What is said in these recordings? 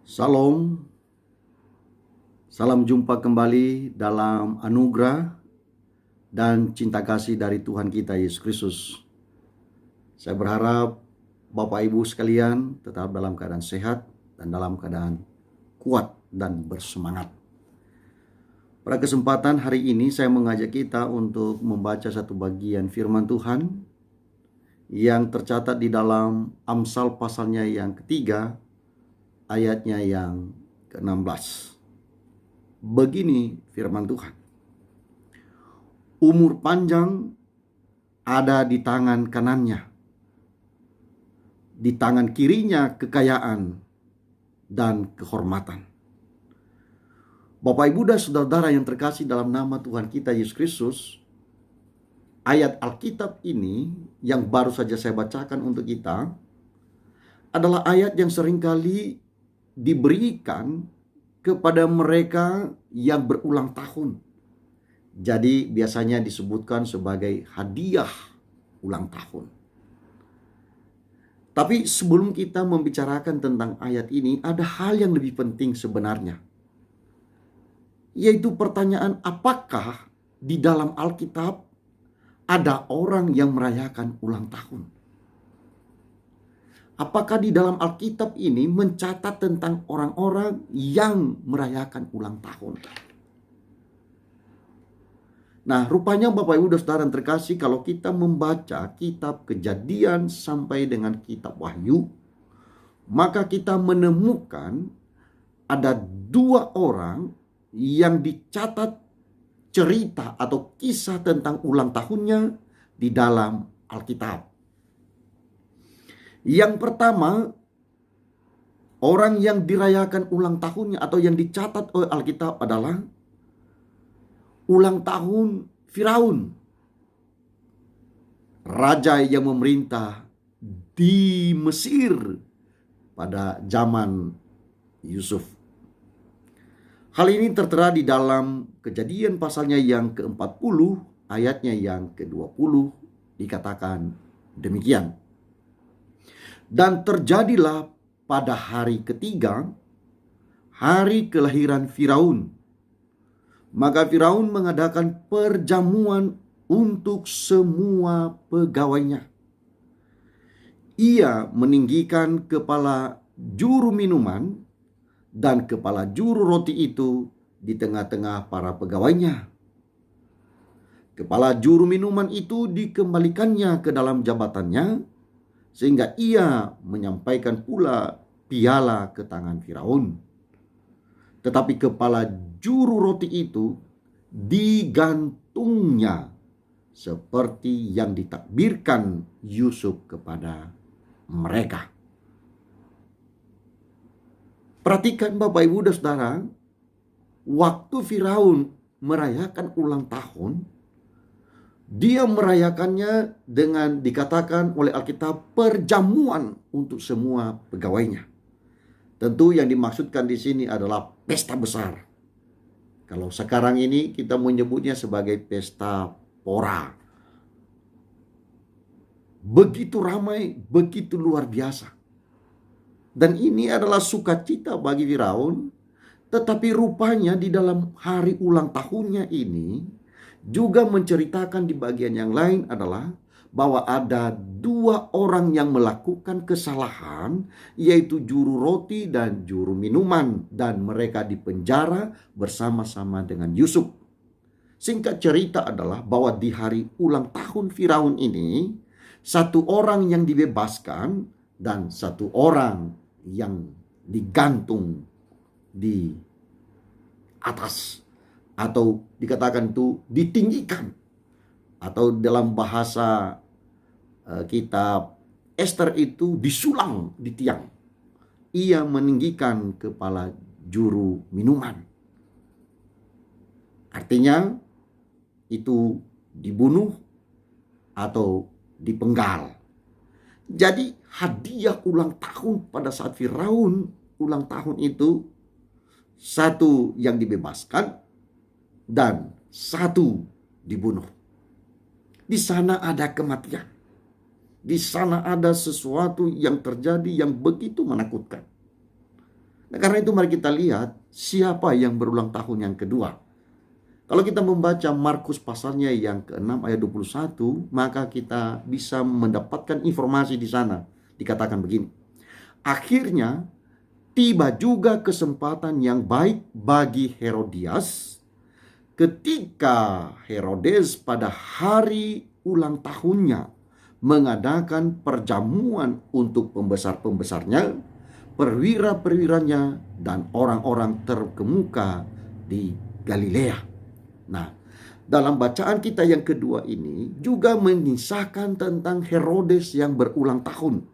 Salam, salam jumpa kembali dalam anugerah dan cinta kasih dari Tuhan kita Yesus Kristus. Saya berharap Bapak Ibu sekalian tetap dalam keadaan sehat dan dalam keadaan kuat dan bersemangat. Pada kesempatan hari ini saya mengajak kita untuk membaca satu bagian firman Tuhan yang tercatat di dalam Amsal pasalnya yang ketiga, ayatnya yang ke-16. Begini firman Tuhan. Umur panjang ada di tangan kanannya. Di tangan kirinya kekayaan dan kehormatan. Bapak, Ibu, dan saudara-saudara yang terkasih dalam nama Tuhan kita Yesus Kristus, ayat Alkitab ini yang baru saja saya bacakan untuk kita adalah ayat yang seringkali diberikan kepada mereka yang berulang tahun. Jadi biasanya disebutkan sebagai hadiah ulang tahun. Tapi sebelum kita membicarakan tentang ayat ini, ada hal yang lebih penting sebenarnya. Yaitu pertanyaan, apakah di dalam Alkitab ada orang yang merayakan ulang tahun? Apakah di dalam Alkitab ini mencatat tentang orang-orang yang merayakan ulang tahun? Nah, rupanya Bapak Ibu dan Saudara yang terkasih, kalau kita membaca kitab Kejadian sampai dengan kitab Wahyu, maka kita menemukan ada dua orang yang dicatat cerita atau kisah tentang ulang tahunnya di dalam Alkitab. Yang pertama, orang yang dirayakan ulang tahunnya atau yang dicatat oleh Alkitab adalah ulang tahun Firaun, raja yang memerintah di Mesir pada zaman Yusuf. Hal ini tertera di dalam Kejadian pasalnya yang ke-40, ayatnya yang ke-20, dikatakan demikian. Dan terjadilah pada hari ketiga, hari kelahiran Firaun. Maka Firaun mengadakan perjamuan untuk semua pegawainya. Ia meninggikan kepala juru minuman dan kepala juru roti itu di tengah-tengah para pegawainya. Kepala juru minuman itu dikembalikannya ke dalam jabatannya, sehingga ia menyampaikan pula piala ke tangan Firaun. Tetapi kepala juru roti itu digantungnya seperti yang ditakbirkan Yusuf kepada mereka. Perhatikan Bapak, Ibu, dan Saudara, waktu Firaun merayakan ulang tahun, dia merayakannya dengan dikatakan oleh Alkitab perjamuan untuk semua pegawainya. Tentu yang dimaksudkan di sini adalah pesta besar. Kalau sekarang ini kita menyebutnya sebagai pesta pora. Begitu ramai, begitu luar biasa. Dan ini adalah sukacita bagi Firaun, tetapi rupanya di dalam hari ulang tahunnya ini juga menceritakan di bagian yang lain adalah bahwa ada dua orang yang melakukan kesalahan, yaitu juru roti dan juru minuman, dan mereka dipenjara bersama-sama dengan Yusuf. Singkat cerita adalah bahwa di hari ulang tahun Firaun ini, satu orang yang dibebaskan dan satu orang yang digantung di atas, atau dikatakan itu ditinggikan, atau dalam bahasa kitab Ester itu disulang di tiang. Ia meninggikan kepala juru minuman. Artinya itu dibunuh atau dipenggal. Jadi hadiah ulang tahun pada saat Firaun ulang tahun itu, satu yang dibebaskan dan satu dibunuh. Di sana ada kematian. Di sana ada sesuatu yang terjadi yang begitu menakutkan. Nah, karena itu mari kita lihat siapa yang berulang tahun yang kedua. Kalau kita membaca Markus pasalnya yang ke-6 ayat 21, maka kita bisa mendapatkan informasi di sana. Dikatakan begini. Akhirnya tiba juga kesempatan yang baik bagi Herodias ketika Herodes pada hari ulang tahunnya mengadakan perjamuan untuk pembesar-pembesarnya, perwira-perwiranya, dan orang-orang terkemuka di Galilea. Nah, dalam bacaan kita yang kedua ini juga mengisahkan tentang Herodes yang berulang tahun.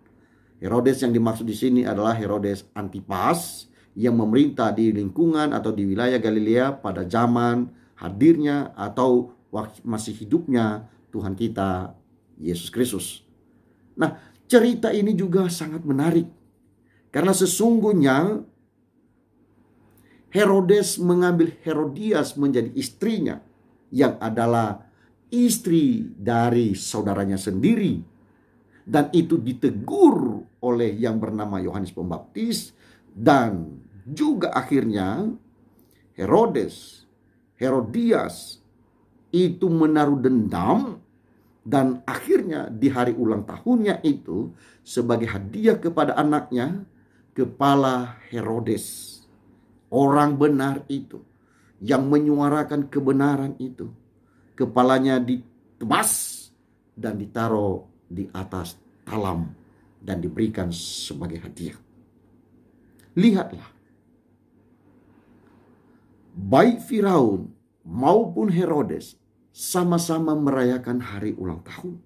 Herodes yang dimaksud di sini adalah Herodes Antipas yang memerintah di lingkungan atau di wilayah Galilea pada zaman hadirnya atau masih hidupnya Tuhan kita Yesus Kristus. Nah, cerita ini juga sangat menarik karena sesungguhnya Herodes mengambil Herodias menjadi istrinya yang adalah istri dari saudaranya sendiri. Dan itu ditegur oleh yang bernama Yohanes Pembaptis. Dan juga akhirnya Herodias itu menaruh dendam. Dan akhirnya di hari ulang tahunnya itu sebagai hadiah kepada anaknya, kepala Herodes, orang benar itu, yang menyuarakan kebenaran itu, kepalanya ditebas dan ditaruh di atas talam dan diberikan sebagai hadiah. Lihatlah, baik Firaun maupun Herodes sama-sama merayakan hari ulang tahun.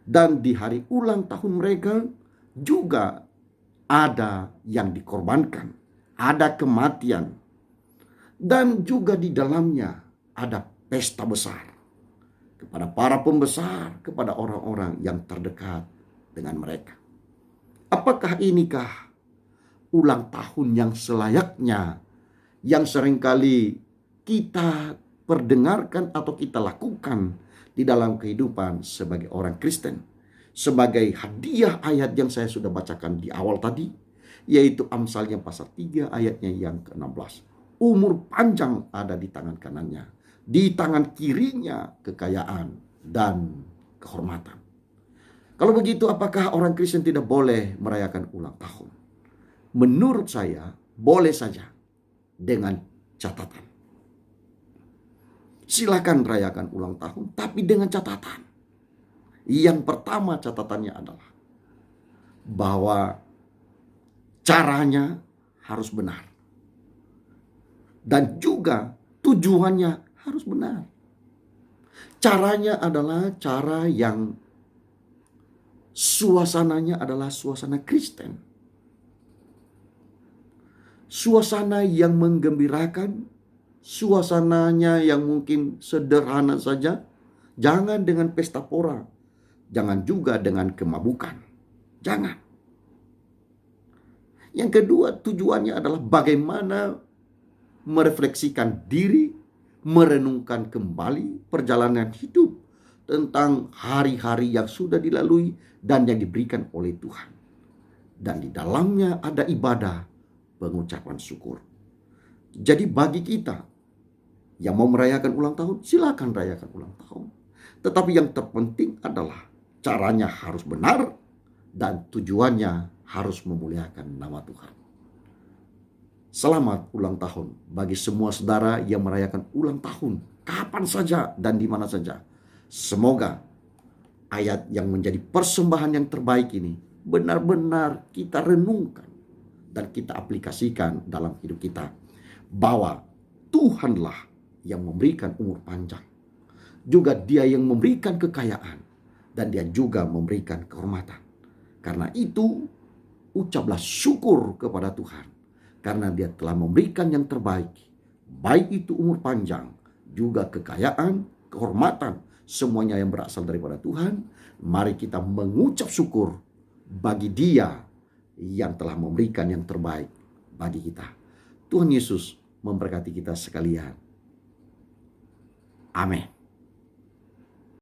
Dan di hari ulang tahun mereka juga ada yang dikorbankan. Ada kematian, dan juga di dalamnya ada pesta besar kepada para pembesar, kepada orang-orang yang terdekat dengan mereka. Apakah inikah ulang tahun yang selayaknya, yang seringkali kita perdengarkan atau kita lakukan di dalam kehidupan sebagai orang Kristen? Sebagai hadiah ayat yang saya sudah bacakan di awal tadi, yaitu Amsalnya pasal 3 ayatnya yang ke-16. Umur panjang ada di tangan kanannya, di tangan kirinya kekayaan dan kehormatan. Kalau begitu, apakah orang Kristen tidak boleh merayakan ulang tahun? Menurut saya, boleh saja dengan catatan. Silakan rayakan ulang tahun, tapi dengan catatan. Yang pertama catatannya adalah bahwa caranya harus benar. Dan juga tujuannya harus benar. Caranya adalah cara yang suasananya adalah suasana Kristen. Suasana yang menggembirakan, suasananya yang mungkin sederhana saja. Jangan dengan pesta pora. Jangan juga dengan kemabukan. Jangan. Yang kedua, tujuannya adalah bagaimana merefleksikan diri, merenungkan kembali perjalanan hidup tentang hari-hari yang sudah dilalui dan yang diberikan oleh Tuhan. Dan di dalamnya ada ibadah pengucapan syukur. Jadi bagi kita yang mau merayakan ulang tahun, silakan rayakan ulang tahun. Tetapi yang terpenting adalah caranya harus benar dan tujuannya harus memuliakan nama Tuhan. Selamat ulang tahun bagi semua saudara yang merayakan ulang tahun kapan saja dan di mana saja. Semoga ayat yang menjadi persembahan yang terbaik ini benar-benar kita renungkan dan kita aplikasikan dalam hidup kita, bahwa Tuhanlah yang memberikan umur panjang, juga Dia yang memberikan kekayaan, dan Dia juga memberikan kehormatan. Karena itu ucaplah syukur kepada Tuhan, karena Dia telah memberikan yang terbaik, baik itu umur panjang, juga kekayaan, kehormatan, semuanya yang berasal daripada Tuhan. Mari kita mengucap syukur bagi Dia yang telah memberikan yang terbaik bagi kita. Tuhan Yesus memberkati kita sekalian. Amin.